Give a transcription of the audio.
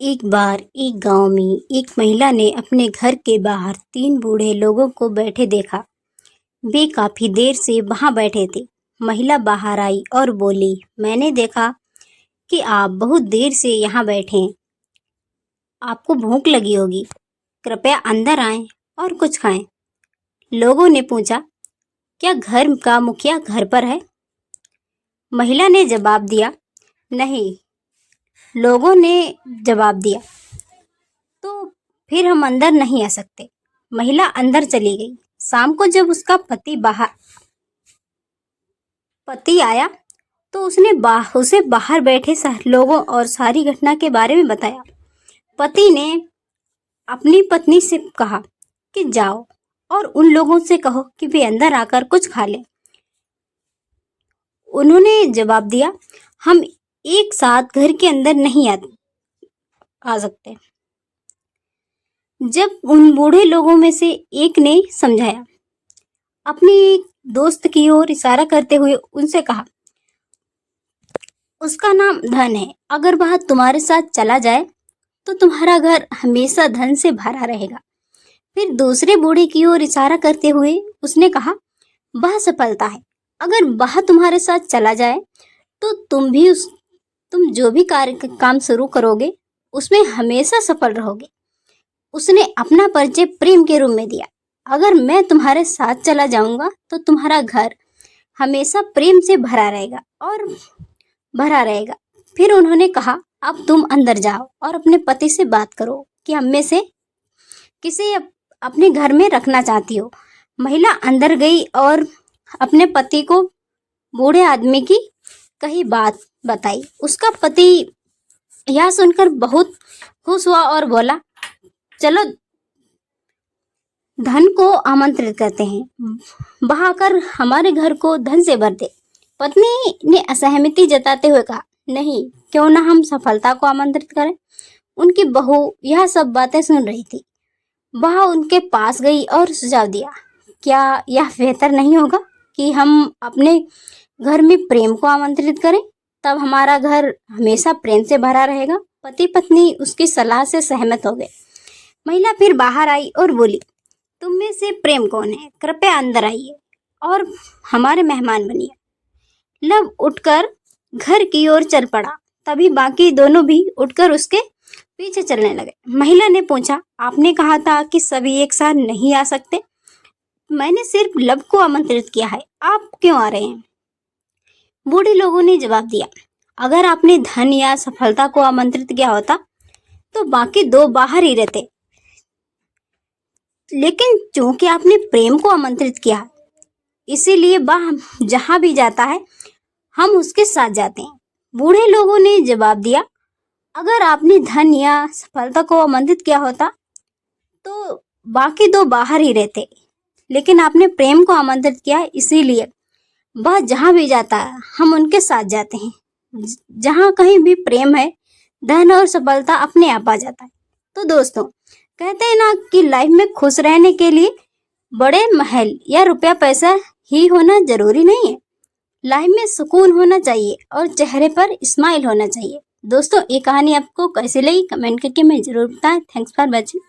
एक बार एक गांव में एक महिला ने अपने घर के बाहर तीन बूढ़े लोगों को बैठे देखा। वे काफी देर से वहां बैठे थे। महिला बाहर आई और बोली, मैंने देखा कि आप बहुत देर से यहाँ बैठे हैं। आपको भूख लगी होगी, कृपया अंदर आएं और कुछ खाएं। लोगों ने पूछा, क्या घर का मुखिया घर पर है? महिला ने जवाब दिया, नहीं। लोगों ने जवाब दिया, तो फिर हम अंदर नहीं आ सकते। महिला अंदर चली गई। शाम को जब उसका पति आया तो उसने उसे बाहर बैठे लोगों और सारी घटना के बारे में बताया। पति ने अपनी पत्नी से कहा कि जाओ और उन लोगों से कहो कि वे अंदर आकर कुछ खा लें। उन्होंने जवाब दिया, हम एक साथ घर के अंदर नहीं आ सकते। जब उन बूढ़े लोगों में से एक ने समझाया, अपनी एक दोस्त की ओर इशारा करते हुए उनसे कहा, उसका नाम धन है। अगर वह तुम्हारे साथ चला जाए तो तुम्हारा घर हमेशा धन से भरा रहेगा। फिर दूसरे बूढ़े की ओर इशारा करते हुए उसने कहा, वह सफलता है। अगर वह तुम्हारे साथ चला जाए तो तुम जो भी काम शुरू करोगे उसमें हमेशा सफल रहोगे। उसने अपना परिचय प्रेम के रूप में दिया। अगर मैं तुम्हारे साथ चला जाऊंगा तो तुम्हारा घर हमेशा प्रेम से भरा रहेगा। फिर उन्होंने कहा, अब तुम अंदर जाओ और अपने पति से बात करो कि हम में से किसे अपने घर में रखना चाहती हो। महिला अंदर गई और अपने पति को बूढ़े आदमी की कही बात बताई। उसका पति यह सुनकर बहुत खुश हुआ और बोला, चलो धन को आमंत्रित करते हैं, वह आकर हमारे घर को धन से भर दे। पत्नी ने असहमति जताते हुए कहा, नहीं, क्यों ना हम सफलता को आमंत्रित करें। उनकी बहू यह सब बातें सुन रही थी। वह उनके पास गई और सुझाव दिया, क्या यह बेहतर नहीं होगा कि हम अपने घर में प्रेम को आमंत्रित करें? तब हमारा घर हमेशा प्रेम से भरा रहेगा। पति पत्नी उसकी सलाह से सहमत हो गए। महिला फिर बाहर आई और बोली, तुम में से प्रेम कौन है? कृपया अंदर आइए और हमारे मेहमान बनिए। लव उठकर घर की ओर चल पड़ा। तभी बाकी दोनों भी उठकर उसके पीछे चलने लगे। महिला ने पूछा, आपने कहा था कि सभी एक साथ नहीं आ सकते। मैंने सिर्फ लव को आमंत्रित किया है, आप क्यों आ रहे हैं? बूढ़े लोगों ने जवाब दिया, अगर आपने धन या सफलता को आमंत्रित किया होता तो बाकी दो बाहर ही रहते, लेकिन चूंकि आपने प्रेम को आमंत्रित किया इसीलिए वह जहां भी जाता है हम उसके साथ जाते हैं। बूढ़े लोगों ने जवाब दिया, अगर आपने धन या सफलता को आमंत्रित किया होता तो बाकी दो बाहर ही रहते, लेकिन आपने प्रेम को आमंत्रित किया इसीलिए वह जहां भी जाता है हम उनके साथ जाते हैं। जहां कहीं भी प्रेम है, धन और सफलता अपने आप आ जाता है। तो दोस्तों, कहते हैं ना कि लाइफ में खुश रहने के लिए बड़े महल या रुपया पैसा ही होना जरूरी नहीं है। लाइफ में सुकून होना चाहिए और चेहरे पर स्माइल होना चाहिए। दोस्तों, ये कहानी आपको कैसी लगी कमेंट करके मैं जरूर बताएं। Thanks for watching.